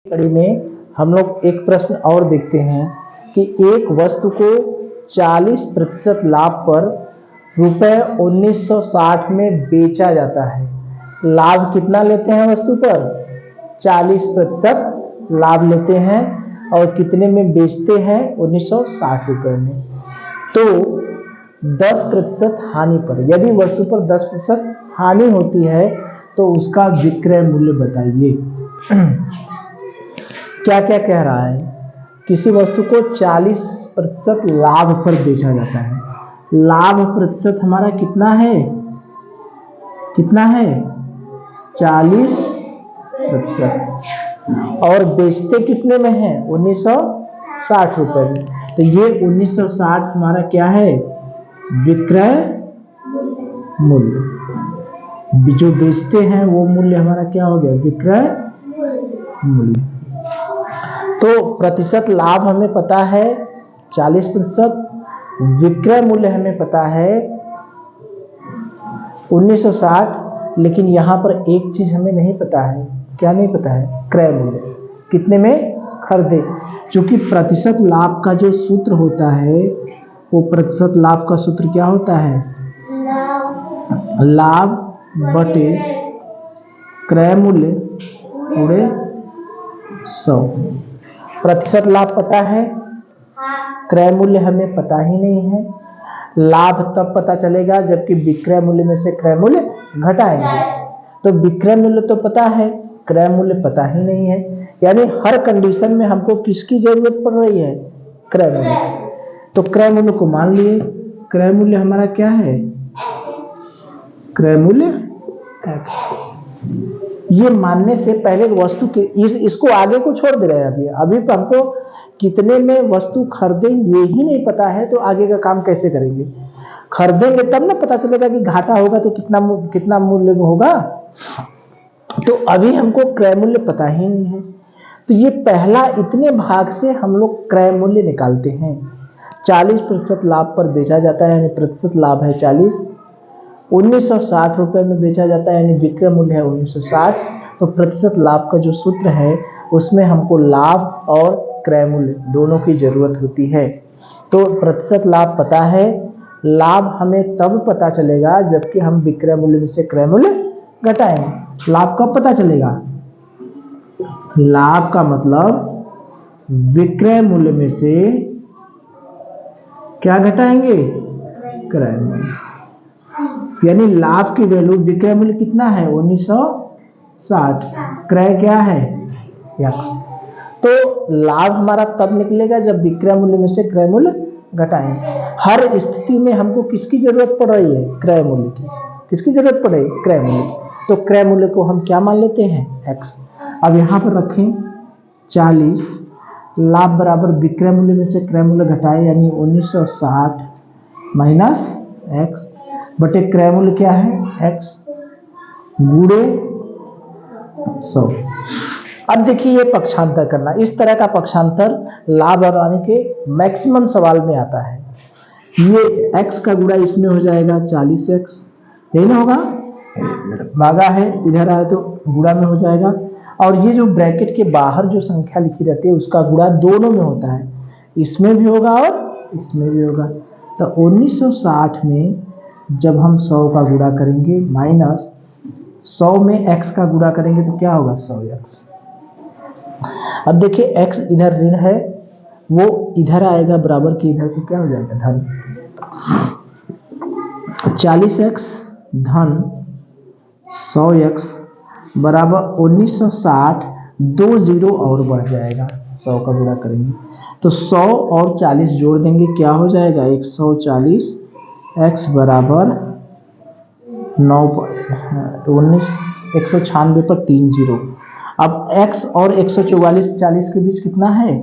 कड़ी में हम लोग एक प्रश्न और देखते हैं कि एक वस्तु को 40% लाभ पर रुपए 1960 में बेचा जाता है। लाभ कितना लेते हैं वस्तु पर? 40% लाभ लेते हैं और कितने में बेचते हैं? 1960 रुपए में। तो 10% हानि पर, यदि वस्तु पर 10% हानि होती है तो उसका विक्रय मूल्य बताइए। क्या क्या कह रहा है? किसी वस्तु को 40% लाभ पर बेचा जाता है। लाभ प्रतिशत हमारा कितना है? कितना है? 40%। और बेचते कितने में है? 1960 रुपए में। तो ये 1960 हमारा क्या है? विक्रय मूल्य। जो बेचते हैं वो मूल्य हमारा क्या हो गया? विक्रय मूल्य। तो प्रतिशत लाभ हमें पता है 40%, विक्रय मूल्य हमें पता है 1960, लेकिन यहां पर एक चीज हमें नहीं पता है। क्या नहीं पता है? क्रय मूल्य कितने में खरीदे। क्योंकि प्रतिशत लाभ का जो सूत्र होता है वो प्रतिशत लाभ का सूत्र क्या होता है? लाभ बटे क्रय मूल्य पूरे 100। प्रतिशत लाभ पता है, क्रय मूल्य हमें पता ही नहीं है। लाभ तब पता चलेगा जबकि विक्रय मूल्य में से क्रय मूल्य घटाएंगे। तो विक्रय मूल्य तो पता है, क्रय मूल्य पता ही नहीं है। यानी हर कंडीशन में हमको किसकी जरूरत पड़ रही है? क्रय मूल्य। तो क्रय मूल्य को मान लिए। क्रय मूल्य हमारा क्या है? क्रय मूल्य x। ये मानने से पहले वस्तु के इसको आगे को छोड़ दे रहे हैं। अभी हमको कितने में वस्तु खरीदे ये ही नहीं पता है, तो आगे का काम कैसे करेंगे? खरीदेंगे तब ना पता चलेगा कि घाटा होगा तो कितना मूल्य में होगा। तो अभी हमको क्रय मूल्य पता ही नहीं है। तो ये पहला, इतने भाग से हम लोग क्रय मूल्य निकालते हैं। 40% लाभ पर बेचा जाता है, यानी प्रतिशत लाभ है 40। 1960 रुपए में बेचा जाता है, यानी विक्रय मूल्य है 1960। तो प्रतिशत लाभ का जो सूत्र है उसमें हमको लाभ और क्रय मूल्य दोनों की जरूरत होती है। तो प्रतिशत लाभ पता है, लाभ हमें तब पता चलेगा जबकि हम विक्रय मूल्य में से क्रय मूल्य घटाएंगे। लाभ कब पता चलेगा? लाभ का मतलब विक्रय मूल्य में से क्या घटाएंगे? क्रय मूल्य। यानी लाभ की वैल्यू, विक्रय मूल्य कितना है? 1960। क्रय क्या है? x। तो लाभ हमारा तब निकलेगा जब विक्रय मूल्य में से क्रय मूल्य घटाएंगे। हर स्थिति में हमको किसकी जरूरत पड़ रही है? क्रय मूल्य की। किसकी जरूरत पड़ रही है? क्रय मूल्य की। तो क्रय मूल्य को हम क्या मान लेते हैं? x। अब यहां पर रखें 40 लाभ बराबर विक्रय मूल्य में से क्रय मूल्य घटाए, यानी 1960 माइनस x बटे क्रय मूल्य क्या है? x गुणे 100। अब देखिए ये पक्षांतर करना, इस तरह का पक्षांतर लाभ और हानि के मैक्सिमम सवाल में आता है। ये x का गुणा इसमें हो जाएगा 40x, यही ना होगा? भागा है, इधर आए तो गुणा में हो जाएगा। और ये जो ब्रैकेट के बाहर जो संख्या लिखी रहती है उसका गुणा दोनों में होता है, इसमें भी होगा और इसमें भी होगा। तो 1960 में जब हम 100 का गुणा करेंगे माइनस 100 में x का गुणा करेंगे तो क्या होगा? 100x। अब देखिए x इधर ऋण है, वो इधर आएगा बराबर के इधर, तो क्या हो जाएगा? धन। 40x धन 100x बराबर 1960, 2 जीरो और बढ़ जाएगा 100 का गुणा करेंगे तो 100 और 40 जोड़ देंगे, क्या हो जाएगा? 140। x बराबर 196 पर 3 जीरो। अब x और 144 40 के बीच कितना है?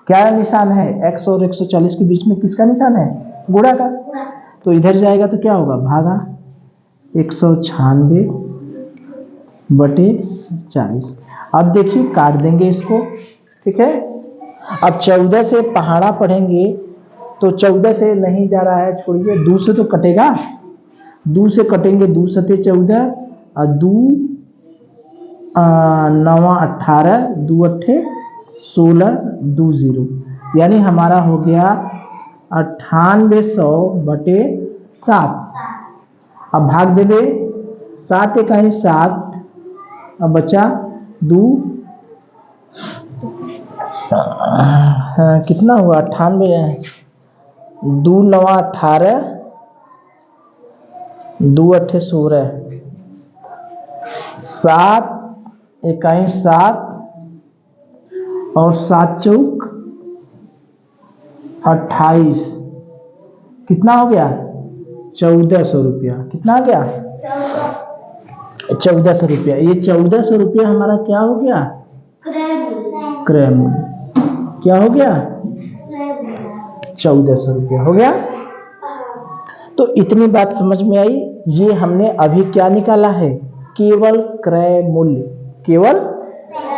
क्या निशान है? x और 140 के बीच में किसका निशान है? गुणा का। तो इधर जाएगा तो क्या होगा? भागा 196 बटे 40। अब देखिए काट देंगे इसको, ठीक है। अब 14 से पहाड़ा पढ़ेंगे तो 14 से नहीं जा रहा है, छोड़िए, 2 से तो कटेगा, 2 से कटेंगे, 2 सते 14 और 2 9 18 2 8 16 2 0, यानी हमारा हो गया 9800 बटे 7। अब भाग दे दे, 7 इकाई 7, अब बचा 2, कितना हुआ 98, 2 9 18, 2 8 16, 7 इकाई 7 और 7 चौक 28, कितना हो गया 1400 रुपया। कितना आ गया 1400 रुपया। ये 1400 रुपया हमारा क्या हो गया क्रय मूल्य। क्या हो गया 1400 रुपया हो गया। तो इतनी बात समझ में आई। ये हमने अभी क्या निकाला है, केवल क्रय मूल्य, केवल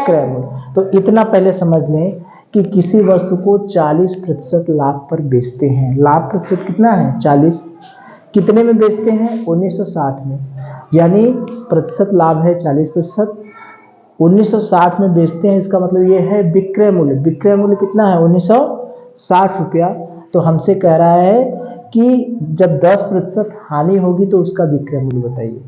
क्रय मूल्य। तो इतना पहले समझ लें कि किसी वस्तु को 40% लाभ पर बेचते हैं। लाभ प्रतिशत कितना है 40, कितने में बेचते हैं 1960 में, यानी प्रतिशत लाभ है 40%, 1960 में बेचते हैं। इसका मतलब ये है विक्रय मूल्य। विक्रय मूल्य कितना है 1960 रुपया। तो हमसे कह रहा है कि जब 10% हानि होगी तो उसका विक्रय मूल्य बताइए।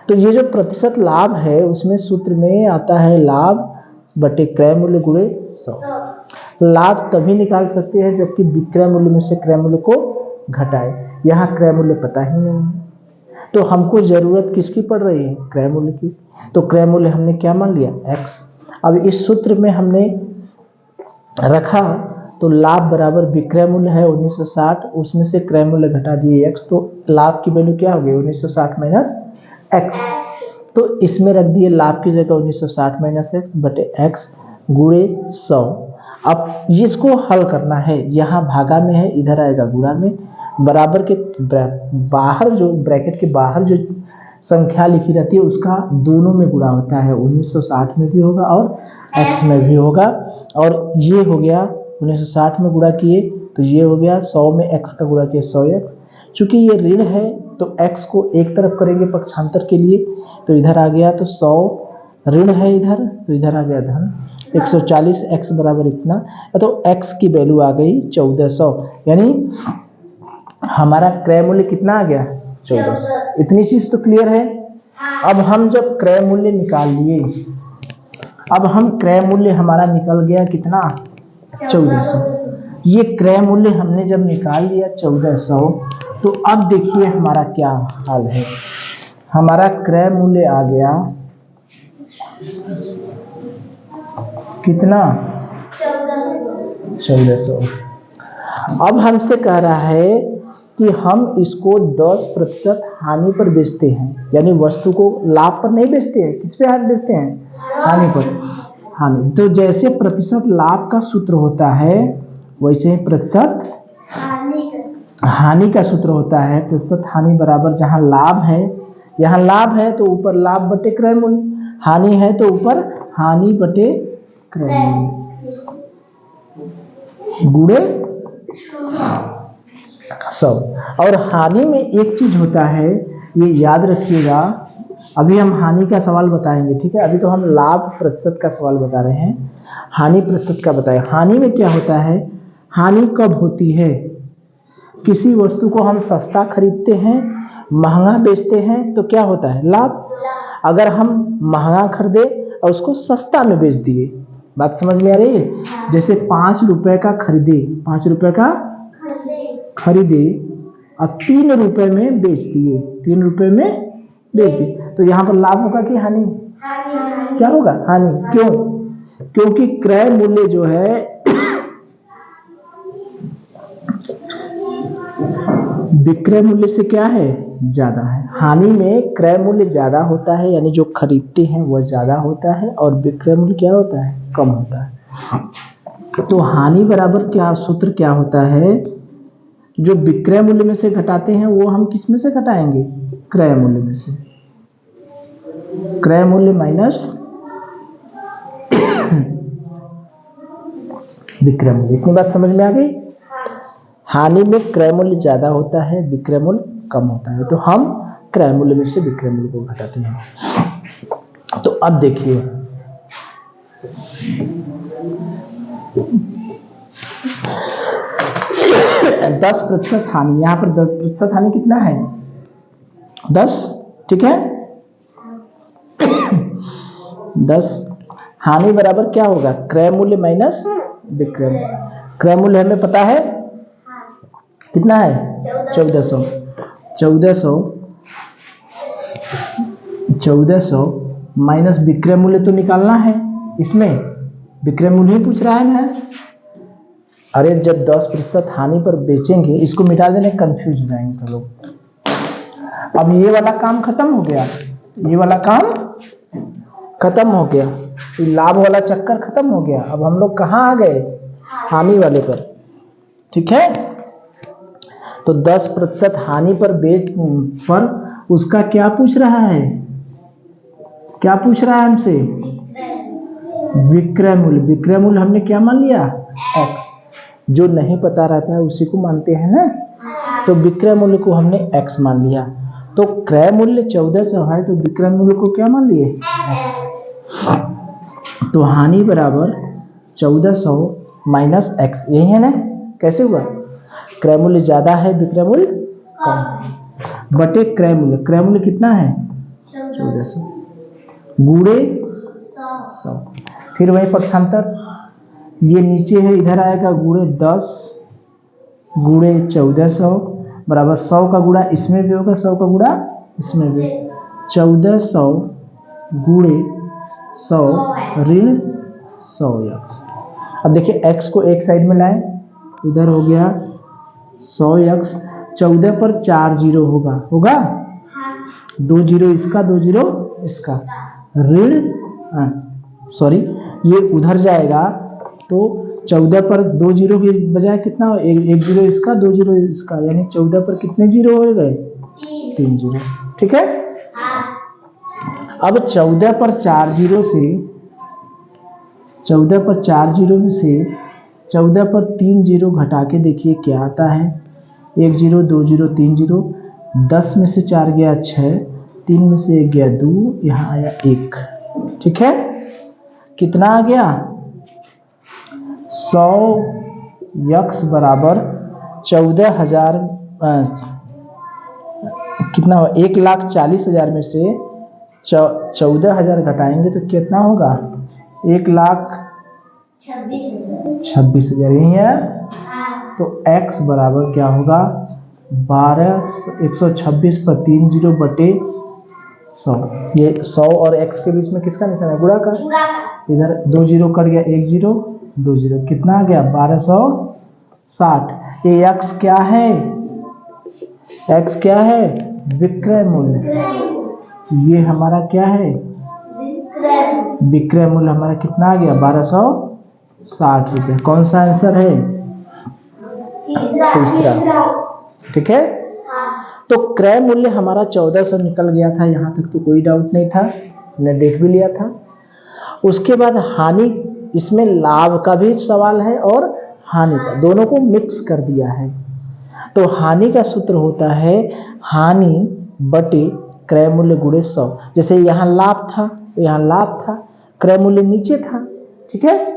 तो ये जो प्रतिशत लाभ है उसमें सूत्र में आता है लाभ बटे क्रय मूल्य गुणे 100। लाभ तभी निकाल सकते हैं जबकि विक्रय मूल्य में से क्रय मूल्य को घटाए। यहाँ क्रय मूल्य पता ही नहीं है, तो हमको जरूरत किसकी पड़ रही है क्रय मूल्य की। तो क्रय मूल्य हमने क्या मान लिया x। अब इस सूत्र में हमने रखा तो लाभ बराबर विक्रय मूल्य है 1960, उसमें से क्रय मूल्य घटा दिए x, तो लाभ की वैल्यू क्या हो गई 1960 माइनस x। तो इसमें रख दिए लाभ की जगह 1960 माइनस x बटे x गुणे 100। अब इसको हल करना है, यहाँ भागा में है इधर आएगा गुणा में। बराबर के बाहर जो ब्रैकेट के बाहर जो संख्या लिखी रहती है उसका दोनों में गुणा होता है, 1960 में भी होगा और x में भी होगा। और ये हो गया 1960 में गुणा किए तो ये हो गया 100 में x का गुणा किया 100x। चूंकि ये ऋण है तो x को एक तरफ करेंगे पक्षांतर के लिए, तो इधर आ गया तो 100 ऋण है इधर, तो इधर आ गया धन 140, x बराबर इतना। तो x की वैल्यू आ गई 1400, यानी हमारा क्रय मूल्य कितना आ गया 1400। इतनी चीज तो क्लियर है। अब हम जब क्रय मूल्य निकाल लिए, अब हम क्रय मूल्य हमारा निकल गया कितना 1400। ये क्रय मूल्य हमने जब निकाल लिया 1400, तो अब देखिए हमारा क्या हाल है। हमारा क्रय मूल्य आ गया कितना 1400। अब हमसे कह रहा है कि हम इसको 10% हानि पर बेचते हैं, यानी वस्तु को लाभ पर नहीं बेचते हैं, किस पे हानि बेचते हैं हानि पर। हानि तो जैसे प्रतिशत लाभ का सूत्र होता है वैसे ही प्रतिशत हानि का सूत्र होता है। प्रतिशत हानि बराबर जहां लाभ है, यहाँ लाभ है तो ऊपर लाभ बटे क्रय मूल्य, हानि है तो ऊपर हानि बटे क्रय मूल्य गुणे 100। और हानि में एक चीज होता है, ये याद रखिएगा। अभी हम हानि का सवाल बताएंगे, ठीक है। अभी तो हम लाभ प्रतिशत का सवाल बता रहे हैं, हानि प्रतिशत का बताएं। हानि में क्या होता है, हानि कब होती है, किसी वस्तु को हम सस्ता खरीदते हैं महंगा बेचते हैं तो क्या होता है लाभ। अगर हम महंगा खरीदे और उसको सस्ता में बेच दिए, बात समझ में आ रही है। जैसे 5 रुपए का खरीदे, 5 रुपए का खरीदे और 3 रुपए में बेच दिए, 3 रुपए में बेच दिए, तो यहाँ पर लाभ होगा कि हानि। क्या होगा हानि। क्यों, क्योंकि क्रय मूल्य जो है विक्रय मूल्य से क्या है ज्यादा है। हानि में क्रय मूल्य ज्यादा होता है, यानी जो खरीदते हैं वह ज्यादा होता है, और विक्रय मूल्य क्या होता है कम होता है। तो हानि बराबर क्या सूत्र क्या होता है, जो विक्रय मूल्य में से घटाते हैं वो हम किस में से घटाएंगे क्रय मूल्य में से। क्रय मूल्य माइनस विक्रय मूल्य। इतनी बात समझ में आ गई। हानि में क्रय मूल्य ज्यादा होता है, विक्रय मूल्य कम होता है, तो हम क्रय मूल्य में से विक्रय मूल्य को घटाते हैं। तो अब देखिए, दस प्रतिशत हानि, यहाँ पर 10% हानि कितना है 10, ठीक है। 10 हानि बराबर क्या होगा, क्रय मूल्य माइनस विक्रय मूल्य। क्रय मूल्य हमें पता है कितना है 1400, 1400 माइनस विक्रय मूल्य तो निकालना है, इसमें विक्रय मूल्य ही पूछ रहा है ना। अरे जब 10% हानि पर बेचेंगे, इसको मिटा देने, कंफ्यूज हो जाएंगे सब लोग। अब ये वाला काम खत्म हो गया, ये वाला काम खत्म हो गया, तो लाभ वाला चक्कर खत्म हो गया। अब हम लोग कहाँ आ गए, हानि वाले पर, ठीक है। तो 10% हानि पर बेच पर उसका क्या पूछ रहा है, क्या पूछ रहा है हमसे, विक्रय मूल्य। विक्रय मूल्य हमने क्या मान लिया, x। जो नहीं पता रहता है उसी को मानते हैं ना, तो विक्रय मूल्य को हमने x मान लिया। तो क्रय मूल्य 1400 है, तो विक्रय मूल्य को क्या मान लिए, तो हानि बराबर 1400 माइनस x, यही है ना। कैसे हुआ, क्रय मूल्य ज्यादा है, विक्रय मूल्य कम, बटे क्रय मूल्य। क्रय मूल्य कितना है 1400 गुणे 100, फिर वही पक्षांतर, ये नीचे है इधर आएगा गुणे 10 गुणे 1400 बराबर 100 का गुणा इसमें भी होगा, 100 का गुणा इसमें भी, 1400 गुणे 100 ऋण 100x। अब देखिए x को एक साइड में लाए, इधर हो गया 100x, 14 पर 4 जीरो होगा, होगा 2 जीरो इसका, 2 जीरो इसका, ऋण सॉरी ये उधर जाएगा, तो 14 पर 2 जीरो के बजाय कितना हो, एक जीरो इसका, 2 जीरो इसका, यानी 14 पर कितने जीरो हो गए, 3 जीरो, ठीक है। अब 14 पर 4 जीरो से, 14 पर 4 जीरो में से 14 पर 3 जीरो घटा के देखिए क्या आता है, 1 जीरो 2 जीरो 3 जीरो, 10 में से 4 गया 6, 3 में से 1 गया 2, यहाँ आया 1, ठीक है। कितना आ गया 100x बराबर 14,000, कितना हो 1,40,000 में से 14,000 घटाएंगे तो कितना होगा 1,26,000, यही है। तो x बराबर क्या होगा 126 पर 3 जीरो बटे 100, ये 100 और x के बीच में किसका निशान है, गुणा का, इधर 2 जीरो कट गया, 1 जीरो 2 जीरो, कितना आ गया 1260। ये x क्या है, x क्या है विक्रय मूल्य, ये हमारा क्या है विक्रय मूल्य, हमारा कितना आ गया 1260 रुपये। कौन सा आंसर है, तीसरा, ठीक है। तो क्रय मूल्य हमारा 1400 निकल गया था, यहाँ तक तो कोई डाउट नहीं था, मैंने देख भी लिया था। उसके बाद हानि, इसमें लाभ का भी सवाल है और हानि का, दोनों को मिक्स कर दिया है। तो हानि का सूत्र होता है हानि बटे क्रय मूल्य गुणे 100। जैसे यहाँ लाभ था, यहाँ लाभ था, क्रय मूल्य नीचे था, ठीक है।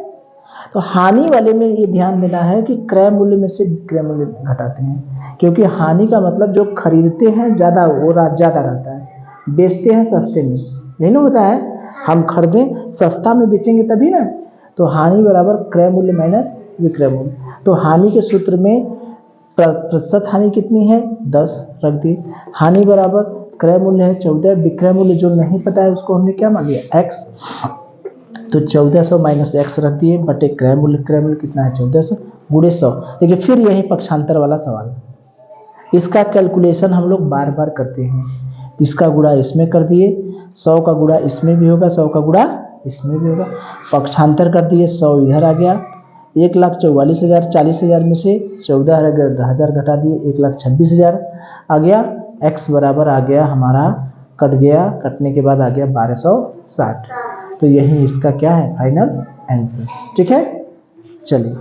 तो हानि वाले में ये ध्यान देना है कि क्रय मूल्य में से विक्रय मूल्य घटाते हैं, क्योंकि हानि का मतलब जो खरीदते हैं ज्यादा, वो ज्यादा रहता है, बेचते हैं सस्ते में, नहीं ना होता है, हम खरीदें सस्ता में बेचेंगे तभी ना। तो हानि बराबर क्रय मूल्य माइनस विक्रय मूल्य। तो हानि के सूत्र में प्रतिशत हानि कितनी है 10 रख दी, हानि बराबर क्रय मूल्य है 14, विक्रय मूल्य जो नहीं पता है उसको हमने क्या मान लिया x, तो 1400 माइनस x रख दिए बटे क्रय मूल्य कितना है 1400 गुणे 100। देखिए फिर यही पक्षांतर वाला सवाल, इसका कैलकुलेशन हम लोग बार बार करते हैं, इसका गुणा इसमें कर दिए, 100 का गुणा इसमें भी होगा, 100 का गुणा इसमें भी होगा, पक्षांतर कर दिए, 100 इधर आ गया, 1,44,000, 40,000 में से 14,000 घटा दिए, 1,26,000 आ गया, x बराबर आ गया हमारा, कट गया, कटने के बाद आ गया 1260। तो यही इसका क्या है फाइनल आंसर, ठीक है। चलिए